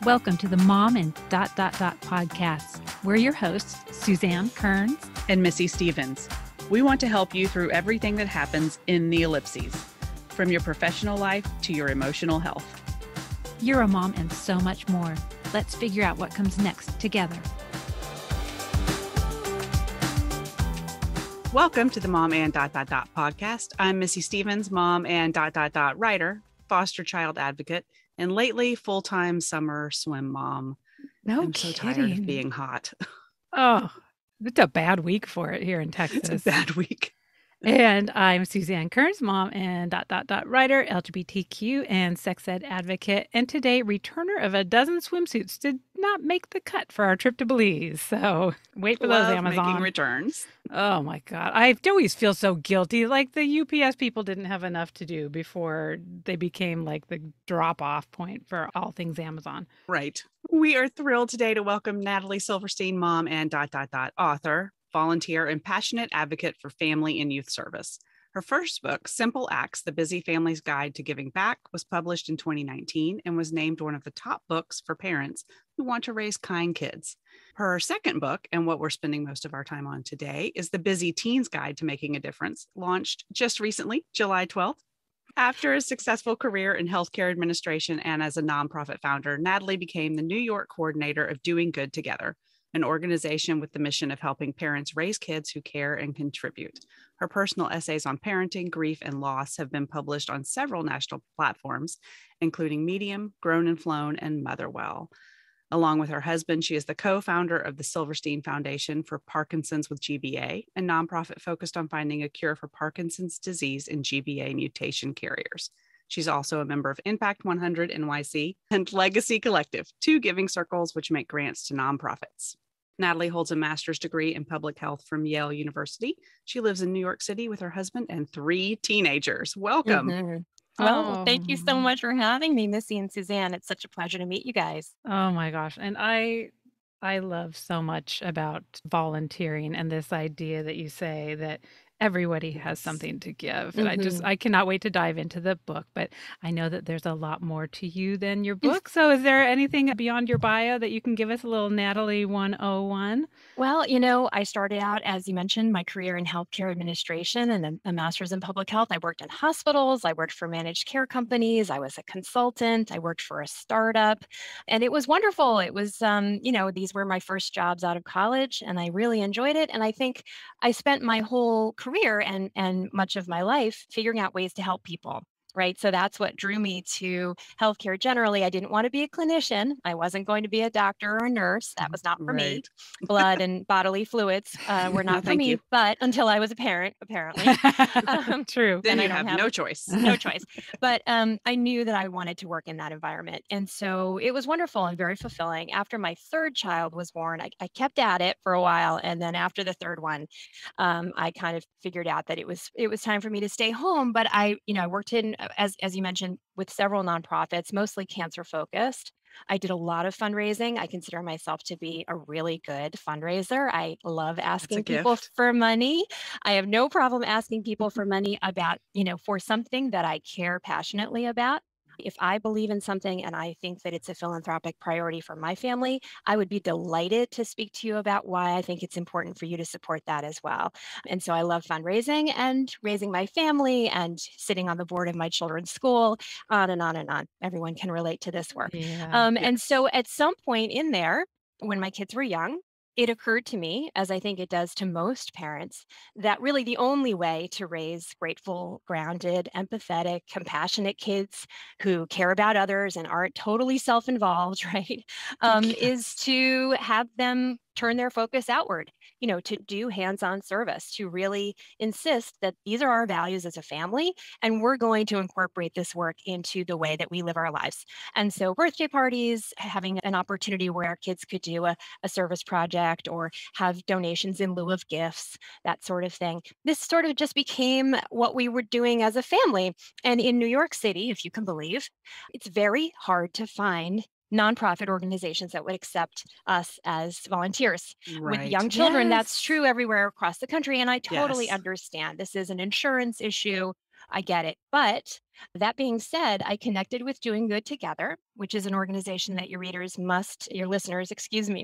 Welcome to the Mom and podcast. We're your hosts, Suzanne Kearns and Missy Stevens. We want to help you through everything that happens in the ellipses, from your professional life to your emotional health. You're a mom and so much more. Let's figure out what comes next together. Welcome to the Mom and podcast. I'm Missy Stevens, mom and writer, foster child advocate, and lately full-time summer swim mom. I'm so tired of being hot. Oh, it's a bad week for it here in Texas. It's a bad week. And I'm Suzanne Kearns, mom and writer, LGBTQ and sex ed advocate. And today, returner of a dozen swimsuits did not make the cut for our trip to Belize. So wait for those Amazon making returns. Oh my God. I always feel so guilty. Like the UPS people didn't have enough to do before they became like the drop-off point for all things Amazon. Right. We are thrilled today to welcome Natalie Silverstein, mom and author, volunteer, and passionate advocate for family and youth service. Her first book, Simple Acts, The Busy Family's Guide to Giving Back, was published in 2019 and was named one of the top books for parents who want to raise kind kids. Her second book, and what we're spending most of our time on today, is The Busy Teen's Guide to Making a Difference, launched just recently, July 12th. After a successful career in healthcare administration and as a nonprofit founder, Natalie became the New York coordinator of Doing Good Together, an organization with the mission of helping parents raise kids who care and contribute. Her personal essays on parenting, grief, and loss have been published on several national platforms, including Medium, Grown and Flown, and Motherwell. Along with her husband, she is the co-founder of the Silverstein Foundation for Parkinson's with GBA, a nonprofit focused on finding a cure for Parkinson's disease in GBA mutation carriers. She's also a member of Impact 100 NYC and Legacy Collective, two giving circles which make grants to nonprofits. Natalie holds a master's degree in public health from Yale University. She lives in New York City with her husband and 3 teenagers. Welcome. Mm-hmm. Well, thank you so much for having me, Missy and Suzanne. It's such a pleasure to meet you guys. Oh my gosh. And I love so much about volunteering and this idea that you say that everybody has something to give. And I cannot wait to dive into the book, but I know that there's a lot more to you than your book. So is there anything beyond your bio that you can give us a little Natalie 101? Well, I started out, as you mentioned, my career in healthcare administration and a master's in public health. I worked in hospitals. I worked for managed care companies. I was a consultant. I worked for a startup, and it was wonderful. It was, these were my first jobs out of college, and I really enjoyed it. And I think I spent my whole career and much of my life figuring out ways to help people. Right. So that's what drew me to healthcare generally. I didn't want to be a clinician. I wasn't going to be a doctor or a nurse. That was not for me. Blood and bodily fluids were not for me, but until I was a parent, apparently. True. Then you have no choice. No choice. But I knew that I wanted to work in that environment. And so it was wonderful and very fulfilling. After my third child was born, I kept at it for a while. And then after the third one, I kind of figured out that it was time for me to stay home. But I worked in, as you mentioned, with several nonprofits, mostly cancer focused. I did a lot of fundraising. I consider myself to be a really good fundraiser. I love asking people for money. I have no problem asking people for money about, for something that I care passionately about. If I believe in something and I think that it's a philanthropic priority for my family, I would be delighted to speak to you about why I think it's important for you to support that as well. And so I love fundraising and raising my family and sitting on the board of my children's school, on and on and on. Everyone can relate to this work. And so at some point in there, when my kids were young, it occurred to me, as I think it does to most parents, that really the only way to raise grateful, grounded, empathetic, compassionate kids who care about others and aren't totally self-involved, right, is to have them turn their focus outward, to do hands-on service, to really insist that these are our values as a family, and we're going to incorporate this work into the way that we live our lives. And so birthday parties, having an opportunity where our kids could do a service project or have donations in lieu of gifts, that sort of thing. This sort of just became what we were doing as a family. And in New York City, if you can believe, it's very hard to find nonprofit organizations that would accept us as volunteers. With young children. That's true everywhere across the country. And I totally understand this is an insurance issue. I get it. But that being said, I connected with Doing Good Together, which is an organization that your listeners,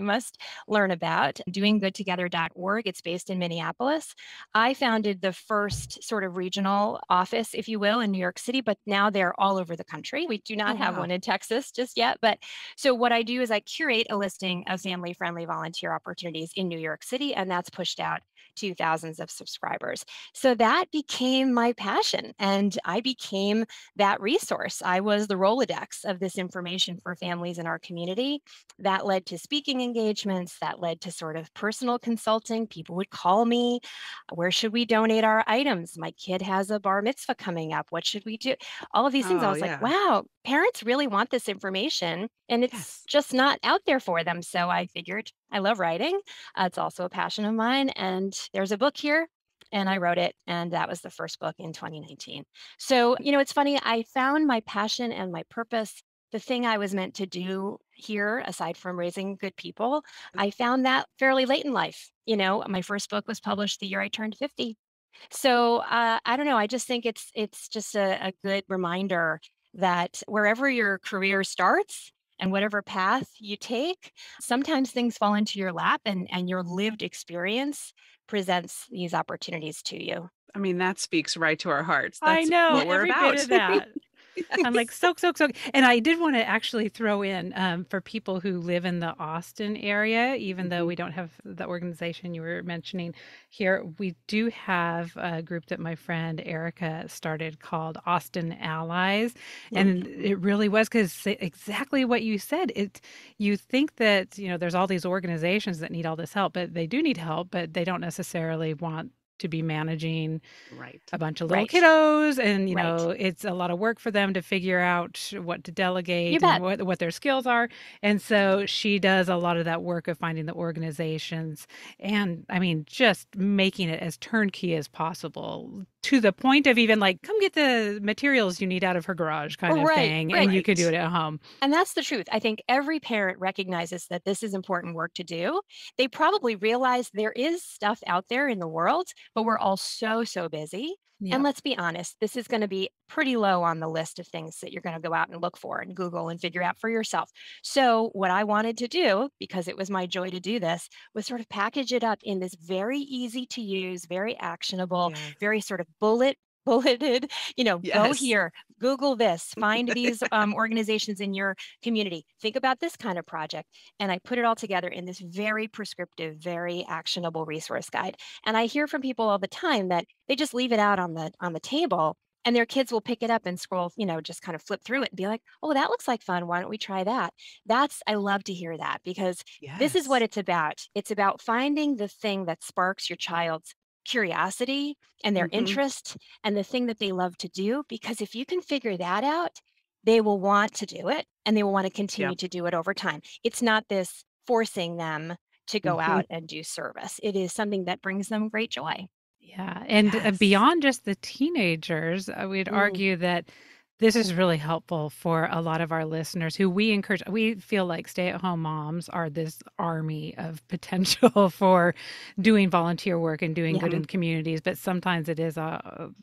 must learn about. Doinggoodtogether.org. It's based in Minneapolis. I founded the first sort of regional office, if you will, in New York City, but now they're all over the country. We do not have one in Texas just yet. But so what I do is I curate a listing of family-friendly volunteer opportunities in New York City, and that's pushed out to thousands of subscribers. So that became my passion, and I became that resource. I was the Rolodex of this information for families in our community. That led to speaking engagements, that led to sort of personal consulting. People would call me, where should we donate our items? My kid has a bar mitzvah coming up. What should we do? All of these things. I was like, wow, parents really want this information, and it's just not out there for them. So I figured, I love writing. It's also a passion of mine. And there's a book here, and I wrote it. And that was the first book in 2019. So, it's funny. I found my passion and my purpose, the thing I was meant to do here, aside from raising good people. I found that fairly late in life. My first book was published the year I turned 50. So I don't know. I just think it's just a good reminder that wherever your career starts and whatever path you take, sometimes things fall into your lap, and your lived experience presents these opportunities to you. I mean, that speaks right to our hearts. I That's know what we're every about. bit of that. Yes. I'm like, soak. And I did want to actually throw in for people who live in the Austin area, even though we don't have the organization you were mentioning here, we do have a group that my friend Erica started called Austin Allies. And it really was, because exactly what you said. You think that, there's all these organizations that need all this help, but they do need help, but they don't necessarily want to be managing a bunch of little kiddos, and it's a lot of work for them to figure out what to delegate and what their skills are. And so she does a lot of that work of finding the organizations, and I mean, just making it as turnkey as possible, to the point of even like, come get the materials you need out of her garage kind of thing, and you can do it at home. And that's the truth. I think every parent recognizes that this is important work to do. They probably realize there is stuff out there in the world, but we're all so busy. Yep. And let's be honest, this is going to be pretty low on the list of things that you're going to go out and look for and Google and figure out for yourself. So what I wanted to do, because it was my joy to do this, was sort of package it up in this very easy to use, very actionable, very sort of bulleted, go here, Google this, find these organizations in your community, think about this kind of project. And I put it all together in this very prescriptive, very actionable resource guide. And I hear from people all the time that they just leave it out on the table, and their kids will pick it up and scroll, just kind of flip through it and be like, oh, that looks like fun. Why don't we try that? I love to hear that, because this is what it's about. It's about finding the thing that sparks your child's curiosity and their interest and the thing that they love to do, because if you can figure that out, they will want to do it, and they will want to continue to do it over time. It's not this forcing them to go out and do service. It is something that brings them great joy. Yeah. And beyond just the teenagers, we'd argue that this is really helpful for a lot of our listeners who we feel like stay-at-home moms are this army of potential for doing volunteer work and doing good in communities. But sometimes it is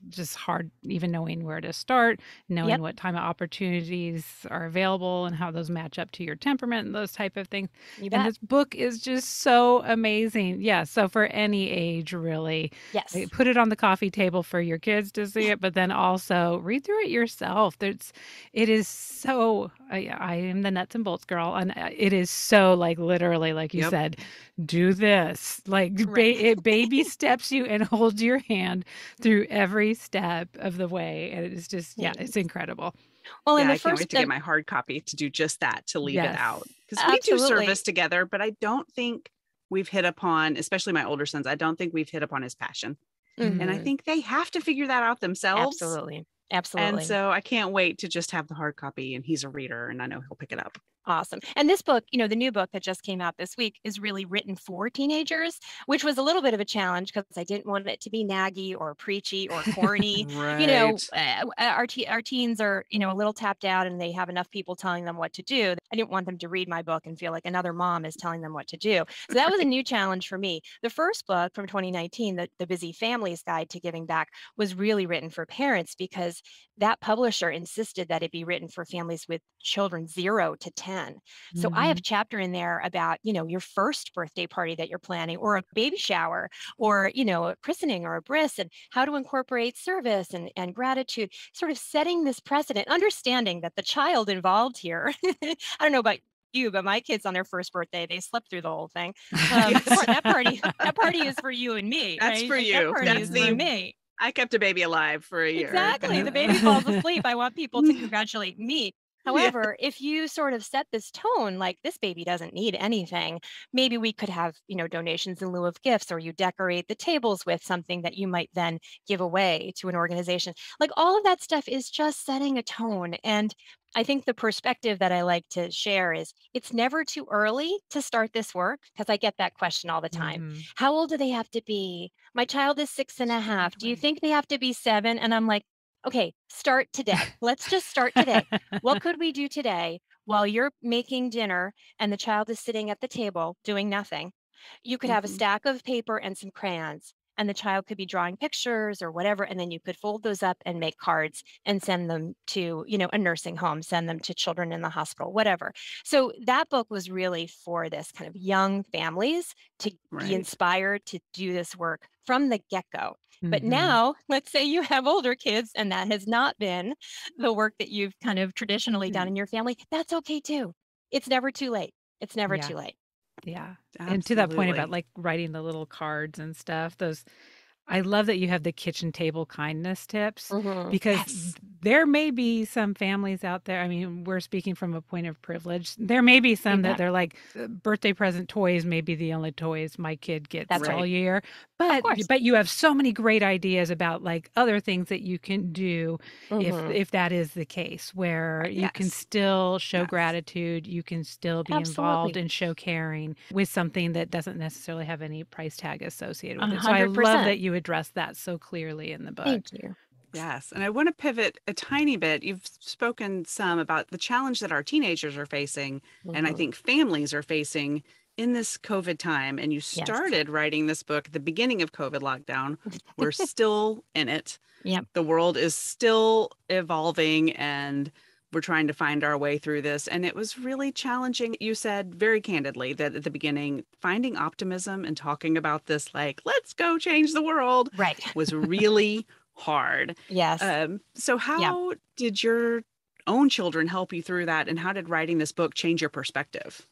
just hard even knowing where to start, knowing what time of opportunities are available and how those match up to your temperament and those type of things. And this book is just so amazing. Yeah. So for any age, really. Yes. Put it on the coffee table for your kids to see it, but then also read through it yourself. It is so, I am the nuts and bolts girl, and it is so like literally, like you said, do this, like it baby steps you and holds your hand through every step of the way. And it is just, it's incredible. Well, I can't wait to get my hard copy to do just that, to leave it out. Because we do service together, but I don't think we've hit upon, especially my older sons, I don't think we've hit upon his passion. And I think they have to figure that out themselves. Absolutely. And so I can't wait to just have the hard copy, and he's a reader, and I know he'll pick it up. Awesome. And this book, the new book that just came out this week is really written for teenagers, which was a little bit of a challenge because I didn't want it to be naggy or preachy or corny. Right. Our teens are, a little tapped out and they have enough people telling them what to do. I didn't want them to read my book and feel like another mom is telling them what to do. So that was a new challenge for me. The first book from 2019, the Busy Family's Guide to Giving Back, was really written for parents because that publisher insisted that it be written for families with children 0 to 10. So I have a Mhm. chapter in there about, your first birthday party that you're planning or a baby shower or, a christening or a bris and how to incorporate service and gratitude, sort of setting this precedent, understanding that the child involved here, I don't know about you, but my kids on their first birthday, they slept through the whole thing. Yes. That party is for you and me, That's right? for Like that you. party That's is for the me. I kept a baby alive for a year Exactly. kind The of. baby falls asleep. I want people to congratulate me. Yeah. However, if you sort of set this tone, like this baby doesn't need anything, maybe we could have, donations in lieu of gifts, or you decorate the tables with something that you might then give away to an organization. Like all of that stuff is just setting a tone. And I think the perspective that I like to share is it's never too early to start this work because I get that question all the time. Mhm. How old do they have to be? My child is six and a half. Do you think they have to be 7? And I'm like, okay, start today. Let's just start today. What could we do today while you're making dinner and the child is sitting at the table doing nothing? You could have a Mhm. stack of paper and some crayons, and the child could be drawing pictures or whatever. And then you could fold those up and make cards and send them to, a nursing home, send them to children in the hospital, whatever. So that book was really for this kind of young families to be Right. inspired to do this work from the get go. But Mhm. now, let's say you have older kids and that has not been the work that you've kind of traditionally done in your family. That's okay too. It's never too late. It's never Yeah. too late. Yeah. And to that point about Absolutely. like writing the little cards and stuff, those I love that you have the kitchen table kindness tips because Yes, there may be some families out there. I mean, we're speaking from a point of privilege. There may be you some that bet. they're like birthday present toys may be the only toys my kid gets That's all right. Right. year. Of But course. but you have so many great ideas about like other things that you can do Hmm. if that is the case where Right. you can Yes. still show Yes. gratitude, you can still be involved Absolutely. and show caring with something that doesn't necessarily have any price tag associated A with it. So I hundred love percent. that you address that so clearly in the book. Thank you. Yes. And I want to pivot a tiny bit. You've spoken some about the challenge that our teenagers are facing, and I Hmm. think families are facing in this COVID time. And you Yes. started writing this book at the beginning of COVID lockdown. We're still in it. Yep. The world is still evolving, and we're trying to find our way through this. And it was really challenging. You said very candidly that at the beginning, finding optimism and talking about this, like, let's go change the world, Right. was really hard. Yes. So, Yeah. how did your own children help you through that? And how did writing this book change your perspective?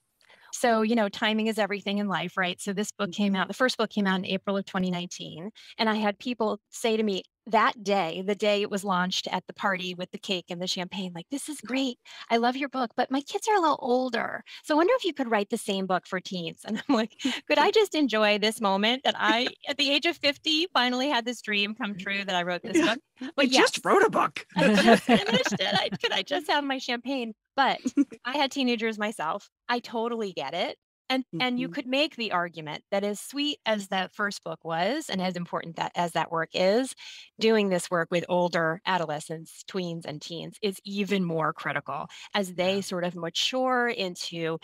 So, timing is everything in life, right? So this book came Mhm. out, the first book came out in April of 2019. And I had people say to me that day, the day it was launched at the party with the cake and the champagne, like, this is great. I love your book, but my kids are a little older. So I wonder if you could write the same book for teens. And I'm like, could I just enjoy this moment that I, at the age of 50, finally had this dream come true that I wrote this Yeah. book? I But just yes, wrote a book. I just finished it. Could I just have my champagne? But I had teenagers myself. I totally get it. And you Mhm. could make the argument that as sweet as that first book was and as important that as that work is, doing this work with older adolescents, tweens and teens is even more critical as they Yeah. sort of mature into,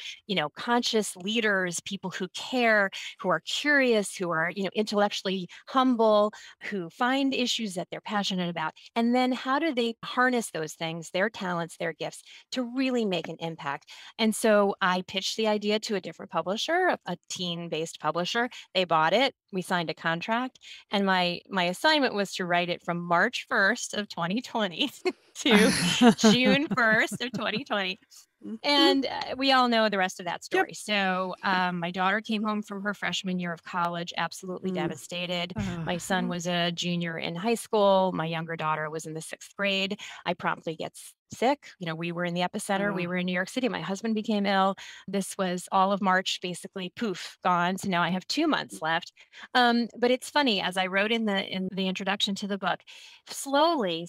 conscious leaders, people who care, who are curious, who are, intellectually humble, who find issues that they're passionate about. And then how do they harness those things, their talents, their gifts to really make an impact? And so I pitched the idea to a different publisher, a teen-based publisher. They bought it. We signed a contract, and my assignment was to write it from March 1st of 2020 to June 1st of 2020. Mhm. And we all know the rest of that Yep. story. So my daughter came home from her freshman year of college, absolutely Mm. devastated. Oh, My son was a junior in high school. My younger daughter was in the 6th grade. I promptly get sick. We were in the epicenter. We Oh, were in New York City. My husband became ill. This was all of March, basically, poof, gone. So now I have 2 months left. But it's funny, as I wrote in the introduction to the book, slowly,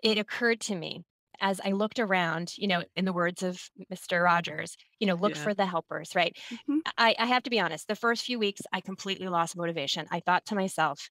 it occurred to me as I looked around, in the words of Mr. Rogers, look Yeah. for the helpers, right? Mhm. I have to be honest, the first few weeks, I completely lost motivation. I thought to myself,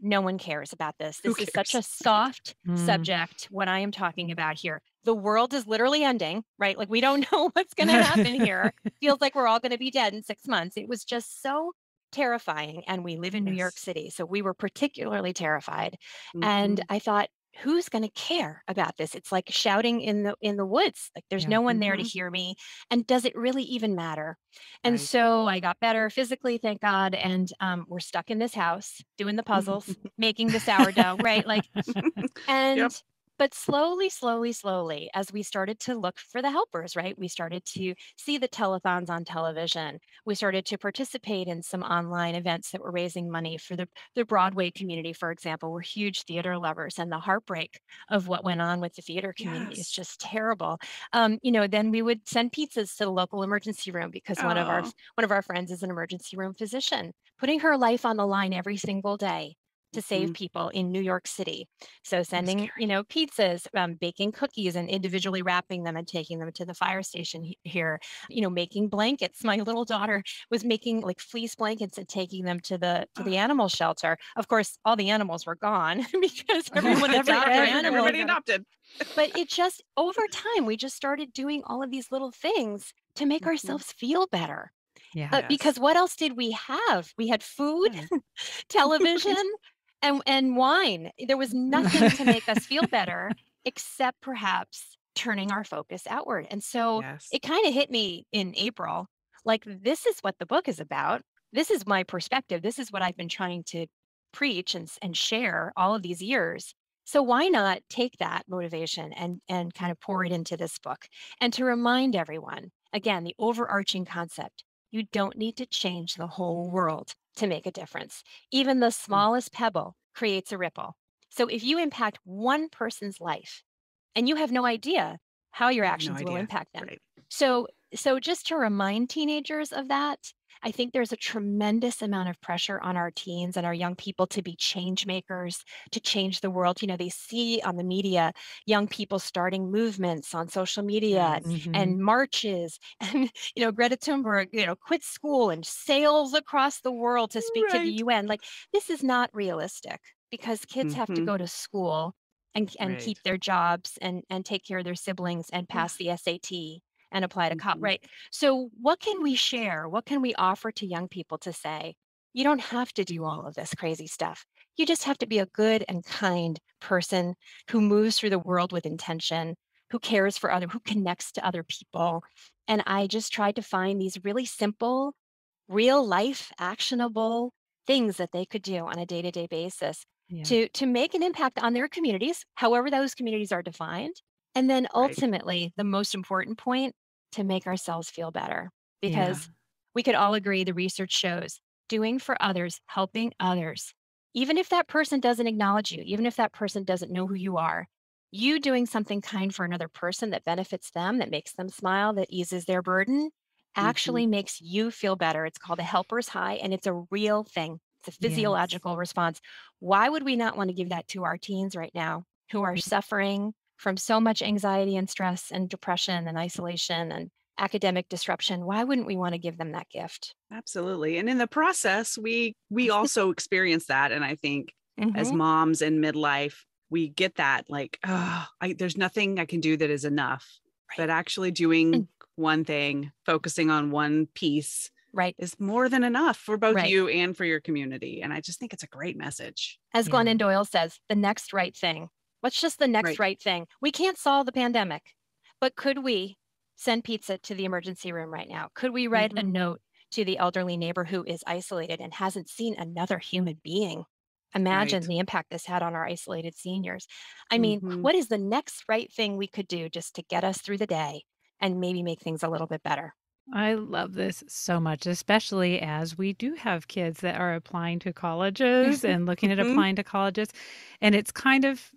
no one cares about this. Who This is such a cares? soft Mm. subject, what I am talking about here. The world is literally ending, right? Like we don't know what's going to happen here. Feels like we're all going to be dead in 6 months. It was just so terrifying. And we live in New York Yes. City. So we were particularly terrified. And Mhm. I thought, who's going to care about this? It's like shouting in the woods. Like there's Yeah. no one there to Mhm. hear me. And does it really even matter? And Right. so I got better physically, thank God. And we're stuck in this house doing the puzzles, making the sourdough, right? Like, Yep. and but slowly, slowly, slowly, as we started to look for the helpers, right? We started to see the telethons on television. We started to participate in some online events that were raising money for the Broadway community, for example. We're huge theater lovers, and the heartbreak of what went on with the theater community is Yes. just terrible. Then we would send pizzas to the local emergency room because Oh. one of our friends is an emergency room physician, putting her life on the line every single day to save Mhm. people in New York City. So So sending, scary. pizzas, baking cookies and individually wrapping them and taking them to the fire station here, making blankets. My little daughter was making like fleece blankets and taking them to the Oh. animal shelter. Of course, all the animals were gone because everyone adopted animals. Everybody adopted. But it just over time, we just started doing all of these little things to make Mhm. ourselves feel better. Yeah. Yes. Because what else did we have? We had food, Right. television, and wine. There was nothing to make us feel better except perhaps turning our focus outward. And so Yes. it kind of hit me in April, like this is what the book is about. This is my perspective. This is what I've been trying to preach and share all of these years. So why not take that motivation and kind of pour it into this book and to remind everyone, again, the overarching concept, you don't need to change the whole world to make a difference. Even the Mm. smallest pebble creates a ripple. So if you impact one person's life and you have no idea how your You have no actions will idea. impact them. Right. So just to remind teenagers of that, I think there's a tremendous amount of pressure on our teens and our young people to be change makers, to change the world. They see on the media young people starting movements on social media Yes. Mhm. and marches and Greta Thunberg, quit school and sails across the world to speak to the Right. UN. Like this is not realistic because kids have to Mhm. go to school and Right. keep their jobs and take care of their siblings and pass the SAT and apply to college, Mhm. right? So what can we share? What can we offer to young people to say, you don't have to do all of this crazy stuff. You just have to be a good and kind person who moves through the world with intention, who cares for other, who connects to other people. And I just tried to find these really simple, real life, actionable things that they could do on a day-to-day basis Yeah. to make an impact on their communities, however those communities are defined. And then Right. ultimately, the most important point, to make ourselves feel better. Yeah. Because we could all agree the research shows doing for others, helping others, even if that person doesn't acknowledge you, even if that person doesn't know who you are, you doing something kind for another person that benefits them, that makes them smile, that eases their burden, Mhm. actually makes you feel better. It's called a helper's high, and it's a real thing. It's a Yes. physiological response. Why would we not want to give that to our teens right now who are suffering from so much anxiety and stress and depression and isolation and academic disruption? Why wouldn't we want to give them that gift? Absolutely. And in the process, we also experience that. And I think as Hmm. moms in midlife, we get that like, oh, there's nothing I can do that is enough. Right. But actually doing one thing, focusing on one piece Right. is more than enough for both Right. you and for your community. And I just think it's a great message. As Yeah. Glennon Doyle says, the next right thing. What's just the next Right. right thing? We can't solve the pandemic, but could we send pizza to the emergency room right now? Could we write a Mhm. note to the elderly neighbor who is isolated and hasn't seen another human being? Imagine Right. the impact this had on our isolated seniors. I mean, Mhm. what is the next right thing we could do just to get us through the day and maybe make things a little bit better? I love this so much, especially as we do have kids that are applying to colleges and looking at Mhm. applying to colleges. And it's kind of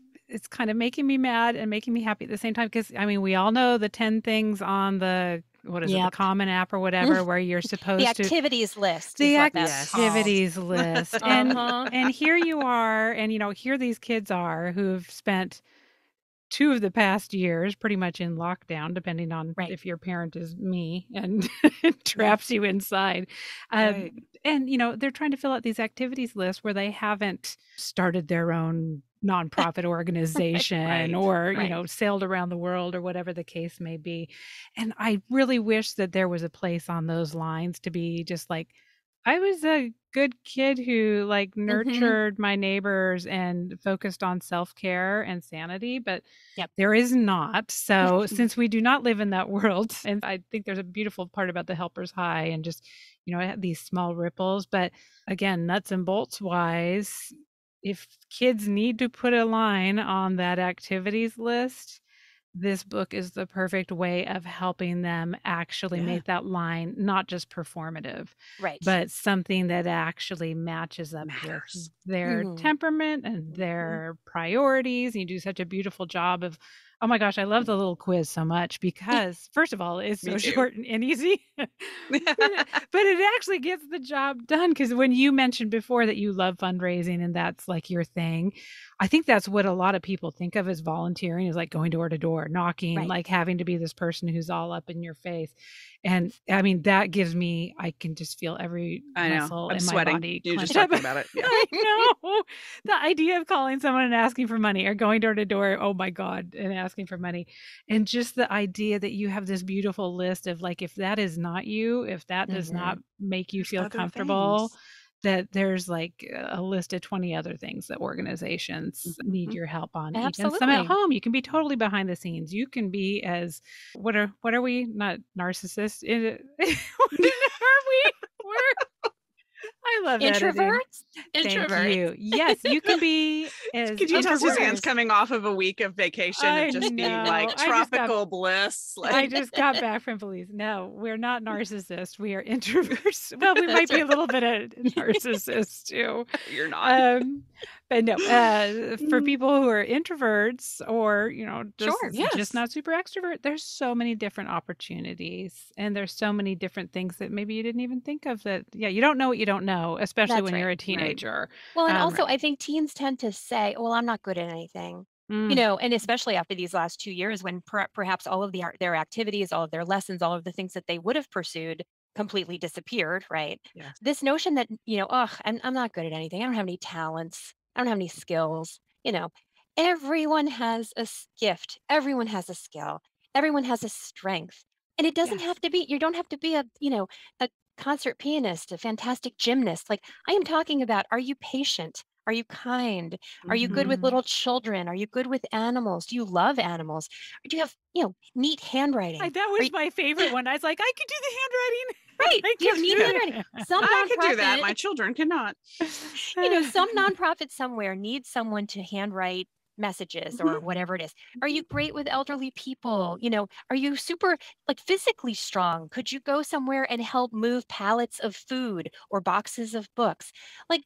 making me mad and making me happy at the same time because I mean, we all know the 10 things on the what is it, the Yep. Common App or whatever, where you're The supposed to activities list is the what that's Yes. called. activities list. And Uh-huh. and here you are, and here these kids are who've spent 2 of the past years pretty much in lockdown, depending on Right. if your parent is me and traps you inside. Right. And, they're trying to fill out these activities lists where they haven't started their own nonprofit organization or, Right. sailed around the world or whatever the case may be. And I really wish that there was a place on those lines to be just like, I was a good kid who nurtured my neighbors and focused on self-care and sanity, but Yep. there is not. So since we do not live in that world, and I think there's a beautiful part about the Helper's High and just, these small ripples. But again, nuts and bolts wise, if kids need to put a line on that activities list, this book is the perfect way of helping them actually make that line not just performative, Right. but something that actually matches up with their temperament and their priorities. You do such a beautiful job of, oh my gosh, I love the little quiz so much because, first of all, it's so short and easy, but it actually gets the job done. Because when you mentioned before that you love fundraising and that's like your thing, I think that's what a lot of people think of as volunteering, is like going door to door, knocking, Right. like having to be this person who's all up in your face. And I mean, that gives me, I can just feel every muscle I'm in sweating. my body. You're just talking about it. Yeah. I know. The idea of calling someone and asking for money, or going door to door, oh my God, and asking for money. And just the idea that you have this beautiful list of like, if that is not you, if that does not make you feel comfortable, that there's like a list of 20 other things that organizations need your help on. Absolutely. Even some at home, you can be totally behind the scenes. You can be as, what are we? Not narcissists. What are we? I love introverts. Thank you. Yes, you can be as. Could you tell Suzanne's coming off of a week of vacation and just being like tropical bliss? I just got back from Belize. No, we're not narcissists. We are introverts. Well, we might be a little bit of narcissists too. You're not. But no, for people who are introverts or, just not super extrovert, there's so many different opportunities and there's so many different things that maybe you didn't even think of that. Yeah, you don't know what you don't know, especially when you're a teenager. Well, and also I think teens tend to say, well, I'm not good at anything. And especially after these last 2 years when perhaps all of their activities, all of their lessons, all of the things that they would have pursued completely disappeared, right? Yes. This notion that, I'm not good at anything. I don't have any talents. I don't have any skills. Everyone has a gift. Everyone has a skill. Everyone has a strength. And it doesn't have to be, you don't have to be a concert pianist, a fantastic gymnast. Like I am talking about, are you patient? Are you kind? Are you good with little children? Are you good with animals? Do you love animals? Or do you have, neat handwriting? That was my favorite one. I was like, I could do the handwriting. Right. You have neat handwriting. I could do that. My children cannot. Some nonprofit somewhere needs someone to handwrite messages or whatever it is. Are you great with elderly people? Are you super physically strong? Could you go somewhere and help move pallets of food or boxes of books?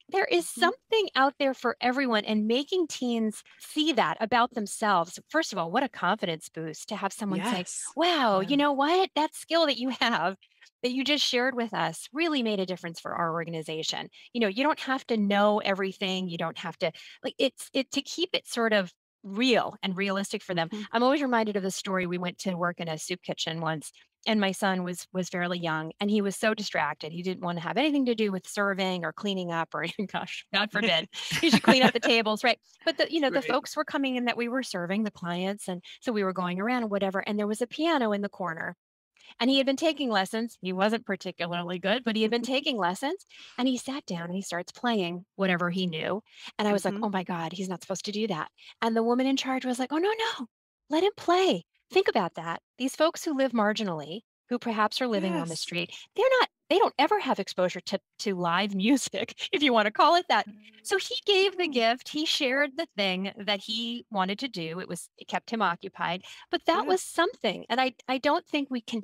There is something out there for everyone, and making teens see that about themselves. First of all, what a confidence boost to have someone say, wow, you know what? That skill that you have that you just shared with us really made a difference for our organization. You don't have to know everything. You don't have to to keep it sort of real and realistic for them. I'm always reminded of the story. We went to work in a soup kitchen once, and my son was fairly young, and he was so distracted. He didn't want to have anything to do with serving or cleaning up, or gosh, God forbid, he should clean up the tables, right? But the folks were coming in that we were serving, the clients, and so we were going around and whatever, and there was a piano in the corner. And he had been taking lessons. He wasn't particularly good, but he had been taking lessons. And he sat down and he starts playing whatever he knew. And I was like, oh my God, he's not supposed to do that. And the woman in charge was like, oh, no, let him play. Think about that. These folks who live marginally, who perhaps are living on the street, they don't ever have exposure to live music, if you want to call it that. So he gave the gift, he shared the thing that he wanted to do. It kept him occupied, but that was something. And I don't think we can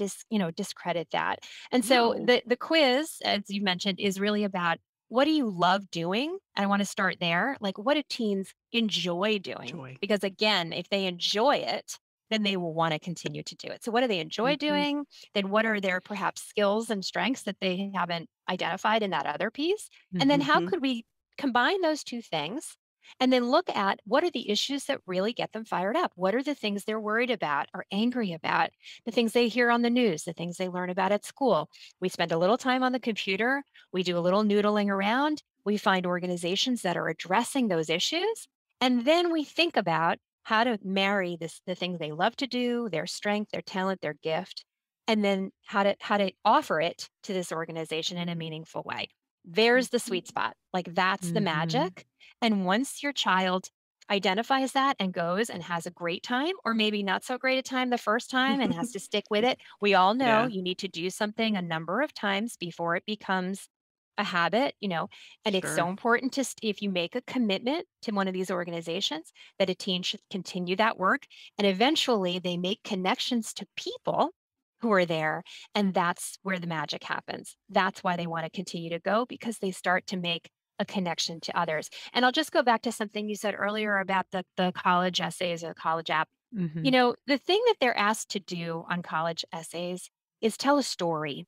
discredit that. And so the quiz, as you mentioned, is really about, what do you love doing? I want to start there. What do teens enjoy doing? Because again, if they enjoy it, then they will want to continue to do it. So what do they enjoy doing? Then what are their perhaps skills and strengths that they haven't identified in that other piece? And then how could we combine those two things And then look at what are the issues that really get them fired up? What are the things they're worried about or angry about? The things they hear on the news, the things they learn about at school. We spend a little time on the computer. We do a little noodling around. We find organizations that are addressing those issues. And then we think about how to marry the things they love to do, their strength, their talent, their gift, and then how to offer it to this organization in a meaningful way. There's the sweet spot. Like that's the magic. And once your child identifies that and goes and has a great time, or maybe not so great a time the first time and has to stick with it, we all know Yeah. you need to do something a number of times before it becomes a habit, and it's so Sure. important to, if you make a commitment to one of these organizations, that a teen should continue that work. And eventually they make connections to people who are there. And that's where the magic happens. That's why they want to continue to go, because they start to make a connection to others. And I'll just go back to something you said earlier about the college essays or the college app. The thing that they're asked to do on college essays is tell a story,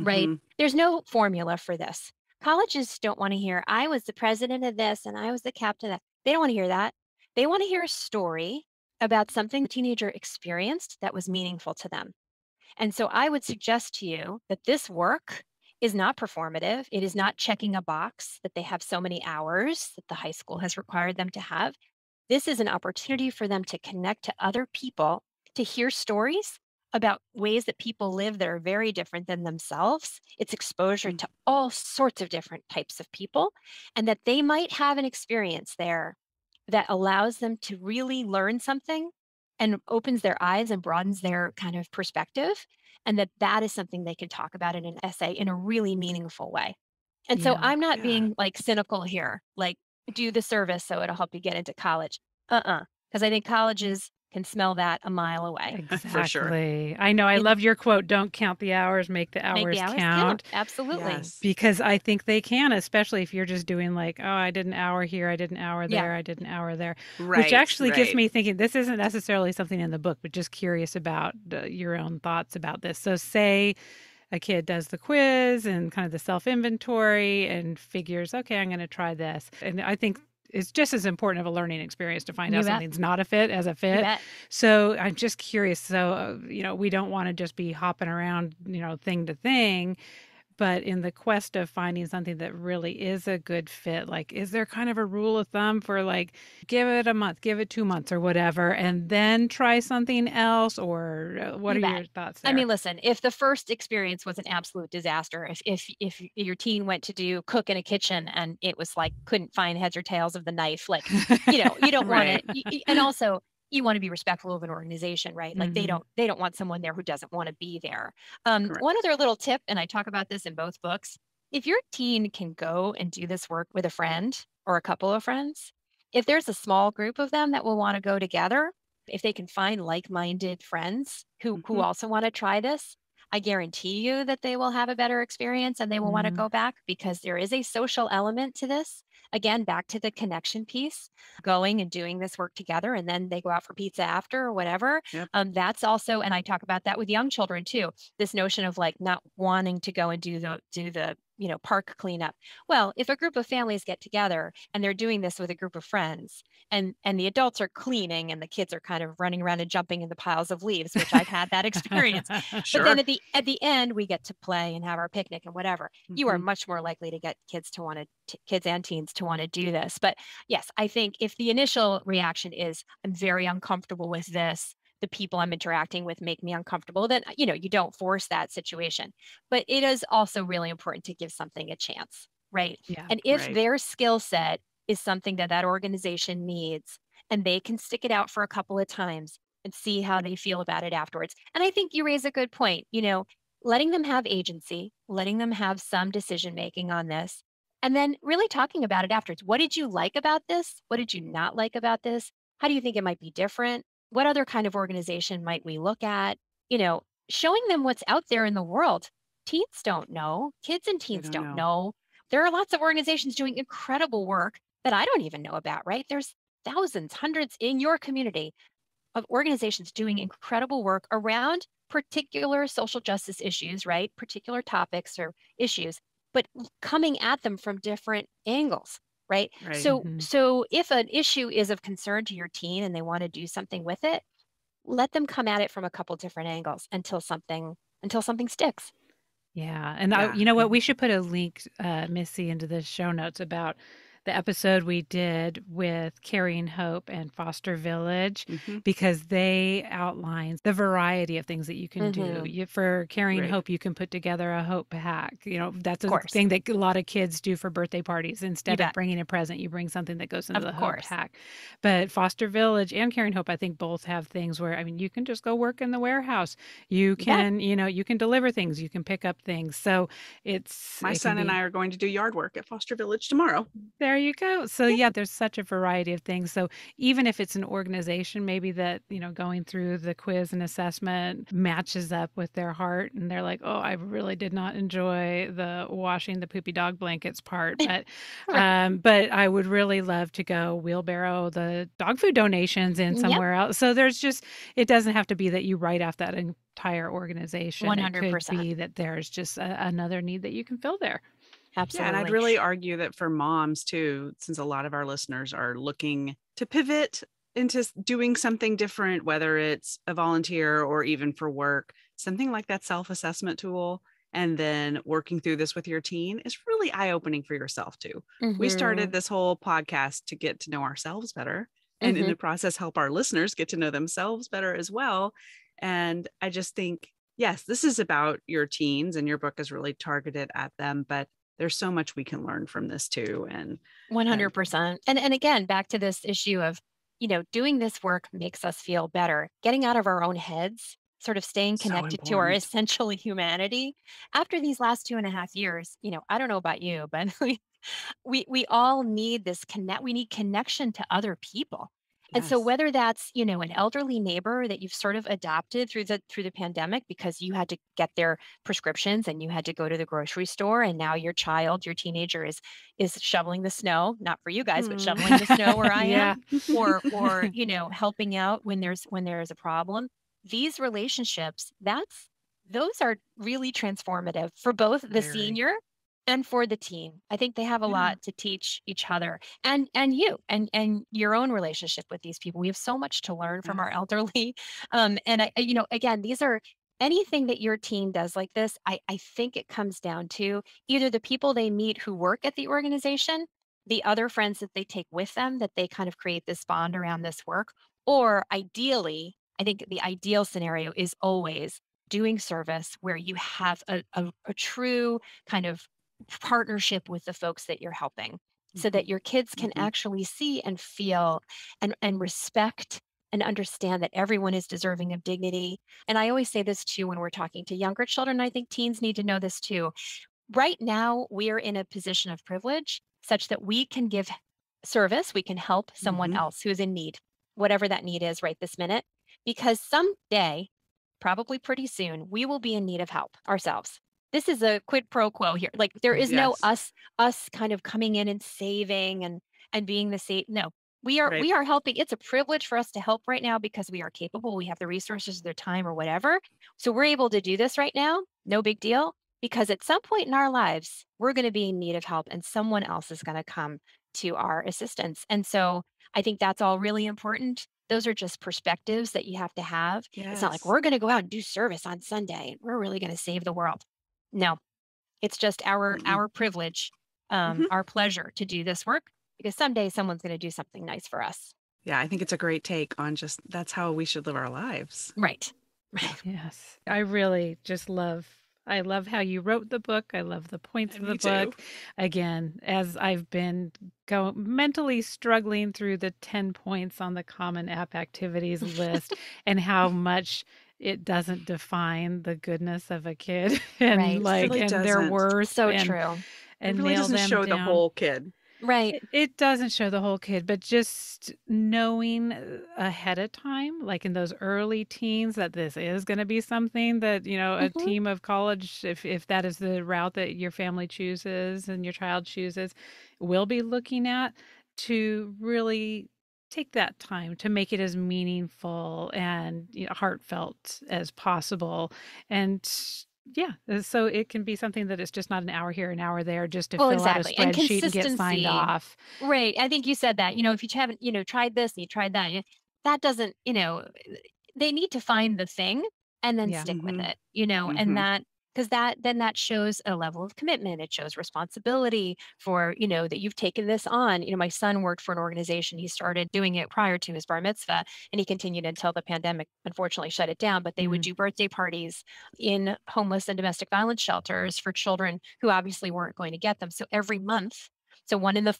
right? Mhm. There's no formula for this. Colleges don't want to hear, I was the president of this and I was the captain of that. They don't want to hear that. They want to hear a story about something the teenager experienced that was meaningful to them. And so I would suggest to you that this work is not performative. It is not checking a box that they have so many hours that the high school has required them to have. This is an opportunity for them to connect to other people, to hear stories about ways that people live that are very different than themselves. It's exposure Mm. to all sorts of different types of people, and that they might have an experience there that allows them to really learn something and opens their eyes and broadens their kind of perspective. And that is something they can talk about in an essay in a really meaningful way. And so Yeah. I'm not Yeah. being like cynical here, like do the service so it'll help you get into college. Because I think colleges can smell that a mile away. For sure. Exactly. I know. I It love your quote, don't count the hours, make the make the hours hours count. count. Absolutely. Yes. Because I think they can, especially if you're just doing like, oh, I did an hour here, I did an hour Yeah. there, I did an hour there, which Right. actually gets Right. me thinking this isn't necessarily something in the book, but just curious about your own thoughts about this. So, say a kid does the quiz and kind of the self inventory and figures, okay, I'm going to try this. And I think it's just as important of a learning experience to find You out bet. something's not a fit as a You fit. bet. So I'm just curious. So, we don't want to just be hopping around, thing to thing. But in the quest of finding something that really is a good fit, like, is there kind of a rule of thumb for like, give it a month, give it 2 months or whatever, and then try something else? Or what You are bet. your thoughts I there? mean, listen, if the first experience was an absolute disaster, if your teen went to do cook in a kitchen and it was like couldn't find heads or tails of the knife, like, you don't want Right. to, and also you want to be respectful of an organization, right? Like Hmm. they don't want someone there who doesn't want to be there. Correct. One other little tip, and I talk about this in both books, if your teen can go and do this work with a friend or a couple of friends, if there's a small group of them that will want to go together, if they can find like-minded friends who Mhm. also want to try this, I guarantee you that they will have a better experience and they will want to Hmm. go back, because there is a social element to this. Again, back to the connection piece, going and doing this work together, and then they go out for pizza after or whatever. Yep. That's also, and I talk about that with young children too. This notion of like not wanting to go and do the park cleanup. Well, if a group of families get together and they're doing this with a group of friends, and the adults are cleaning and the kids are kind of running around and jumping in the piles of leaves, which I've had that experience. But then Sure. at the end we get to play and have our picnic and whatever. You are Mhm. much more likely to get kids and teens to want to do this. But yes, I think if the initial reaction is I'm very uncomfortable with this, the people I'm interacting with make me uncomfortable, then you don't force that situation. But it is also really important to give something a chance, right? Yeah. And if Right. their skill set is something that organization needs, and they can stick it out for a couple of times and see how they feel about it afterwards. And I think you raise a good point, letting them have agency, letting them have some decision making on this, and then really talking about it afterwards. What did you like about this? What did you not like about this? How do you think it might be different? What other kind of organization might we look at? Showing them what's out there in the world. Teens don't know, kids and They teens don't don't know. know. There are lots of organizations doing incredible work that I don't even know about, right? There's thousands, hundreds in your community of organizations doing incredible work around particular social justice issues, right? Particular topics or issues, but coming at them from different angles. right? Right. So if an issue is of concern to your teen and they want to do something with it, let them come at it from a couple different angles until something sticks. Yeah. And Yeah. you know what? We should put a link, Missy, into the show notes about the episode we did with Carrying Hope and Foster Village, Mm-hmm. because they outline the variety of things that you can do. Mm-hmm. For Carrying Right. Hope, you can put together a hope pack. That's Of a course. thing that a lot of kids do for birthday parties. You Instead of bet. bringing a present, you bring something that goes into Of the hope course. pack. But Foster Village and Carrying Hope, I think both have things where, I mean, you can just go work in the warehouse. You bet. can, you can deliver things, you can pick up things. So My it can son and I be, are going to do yard work at Foster Village tomorrow. there you go. So Yeah. yeah, there's such a variety of things. So even if it's an organization, maybe that, going through the quiz and assessment matches up with their heart, and they're like, oh, I really did not enjoy the washing the poopy dog blankets part, but Right. but I would really love to go wheelbarrow the dog food donations in Yep. somewhere else. So there's just, it doesn't have to be that you write off that entire organization. It could 100%. be that there's just another need that you can fill there. Yeah, and I'd Absolutely. really argue that for moms too, since a lot of our listeners are looking to pivot into doing something different, whether it's a volunteer or even for work, something like that self-assessment tool, and then working through this with your teen is really eye-opening for yourself too. We Mm-hmm. started this whole podcast to get to know ourselves better, and in Mm-hmm. the process help our listeners get to know themselves better as well. And I just think, yes, this is about your teens and your book is really targeted at them, but there's so much we can learn from this too. And 100%. And again, back to this issue of, doing this work makes us feel better, getting out of our own heads, sort of staying so connected to our important. essential humanity. After these last 2.5 years, I don't know about you, but we all need this connect. We need connection to other people. And so Yes. whether that's, an elderly neighbor that you've sort of adopted through the pandemic because you had to get their prescriptions and you had to go to the grocery store, and now your child, your teenager is shoveling the snow, not for you guys, but Hmm. shoveling the snow where I am, Yeah. or helping out when there's a problem. These relationships, those are really transformative for both the Very. senior and for the teen. I think they have a Yeah. lot to teach each other, and you and your own relationship with these people. We have so much to learn from our Yes. elderly. And again, these are anything that your teen does like this. I think it comes down to either the people they meet who work at the organization, the other friends that they take with them, that they kind of create this bond around this work, or ideally, I think the ideal scenario is always doing service where you have a true kind of partnership with the folks that you're helping, so Hmm. that your kids can Hmm. actually see and feel and respect and understand that everyone is deserving of dignity. And I always say this too when we're talking to younger children. I think teens need to know this too. Right now, we are in a position of privilege such that we can give service, we can help someone Hmm. else who is in need, whatever that need is right this minute, because someday, probably pretty soon, we will be in need of help ourselves. This is a quid pro quo here. Like there is no Yes. us kind of coming in and saving and being the safe. No, we are Right. we are helping. It's a privilege for us to help right now because we are capable. We have the resources, their time, or whatever. So we're able to do this right now. No big deal. Because at some point in our lives, we're going to be in need of help and someone else is going to come to our assistance. And so I think that's all really important. Those are just perspectives that you have to have. It's not like Yes. we're going to go out and do service on Sunday and we're really going to save the world. No, it's just Mm-mm. our privilege, Hmm. our pleasure to do this work because someday someone's going to do something nice for us. Yeah, I think it's a great take on just that's how we should live our lives. Right. Yeah. Right. Yes. I really just I love how you wrote the book. I love the points And of the me too. book. Again, as I've been mentally struggling through the 10 points on the common app activities list and how much it doesn't define the goodness of a kid and Right. It like really and their doesn't. worth So true. It and really nail doesn't them show the down. whole kid. Right. It doesn't show the whole kid, but just knowing ahead of time, like in those early teens, that this is going to be something that, a Hmm. team of college, if that is the route that your family chooses and your child chooses, will be looking at, to really take that time to make it as meaningful and heartfelt as possible. And Yeah. So it can be something that it's just not an hour here, an hour there, just to Well, fill out a exactly. And spreadsheet and get signed consistency. off. Right. I think you said that, if you haven't, tried this and you tried that, that doesn't, they need to find the thing and then Yeah. stick with Mm-hmm. it, and Mm-hmm. because that shows a level of commitment. It shows responsibility for, that you've taken this on. My son worked for an organization. He started doing it prior to his bar mitzvah, and he continued until the pandemic unfortunately shut it down. But they would Mm. do birthday parties in homeless and domestic violence shelters for children who obviously weren't going to get them. So every month, so one in the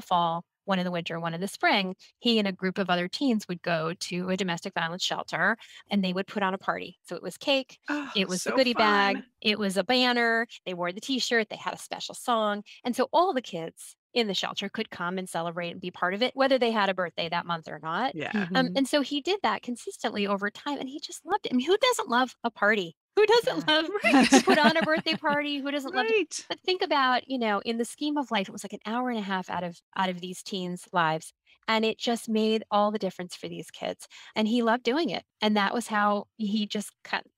fall, one in the winter, one in the spring, he and a group of other teens would go to a domestic violence shelter and they would put on a party. So it was cake, Oh, it was the so goodie bag, fun. it was a banner, they wore the t-shirt, they had a special song. And so all the kids in the shelter could come and celebrate and be part of it, whether they had a birthday that month or not. Yeah. Mhm. And so he did that consistently over time and he just loved it. I mean, who doesn't love a party? Who doesn't Yeah. love to Right. put on a birthday party? Who doesn't love to? Right. But think about, in the scheme of life, it was like an hour and a half out of these teens' lives. And it just made all the difference for these kids. And he loved doing it. And that was how he just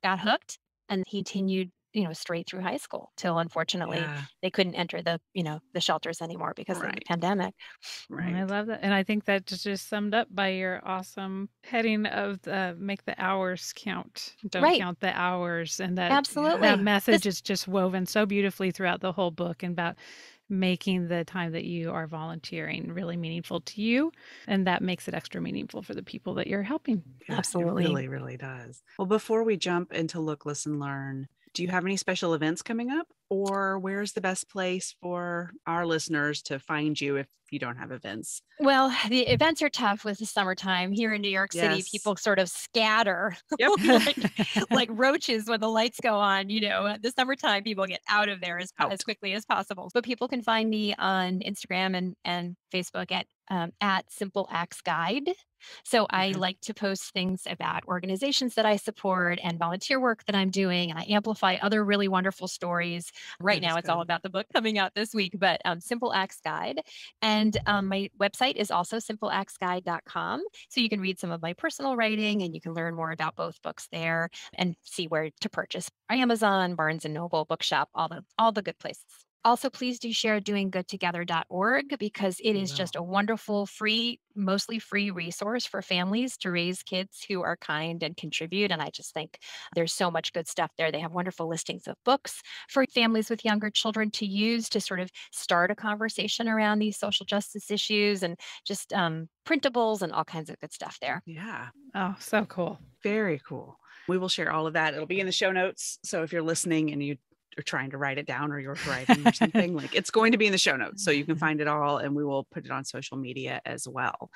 got hooked and he continued, straight through high school till unfortunately Yeah. they couldn't enter the shelters anymore because of the Right. pandemic. And I Right. love that. And I think that just summed up by your awesome heading of the make the hours count. Don't Right. count the hours. And that Yeah. Absolutely. message This is just woven so beautifully throughout the whole book and about making the time that you are volunteering really meaningful to you. And that makes it extra meaningful for the people that you're helping. Yeah. It absolutely. really, really does. Well, before we jump into look, listen, learn, do you have any special events coming up? Or where's the best place for our listeners to find you if you don't have events? Well, the events are tough with the summertime. Here in New York City, Yes. people sort of scatter Yep. like roaches when the lights go on. The summertime, people get out of there as Out. quickly as possible. But people can find me on Instagram and Facebook at Simple Acts Guide. So I Okay. like to post things about organizations that I support and volunteer work that I'm doing, and I amplify other really wonderful stories. Right That is now, it's all good. about the book coming out this week, but Simple Acts Guide. And my website is also simpleactsguide.com. So you can read some of my personal writing and you can learn more about both books there and see where to purchase Amazon, Barnes and Noble, Bookshop, all the good places. Also, please do share doinggoodtogether.org because it We is will. just a wonderful, free, mostly free resource for families to raise kids who are kind and contribute. And I just think there's so much good stuff there. They have wonderful listings of books for families with younger children to use to sort of start a conversation around these social justice issues and just printables and all kinds of good stuff there. Yeah. Oh, so cool. Very cool. We will share all of that. It'll be in the show notes. So if you're listening and you are trying to write it down or you're driving or something, like it's going to be in the show notes. So you can find it all and we will put it on social media as well.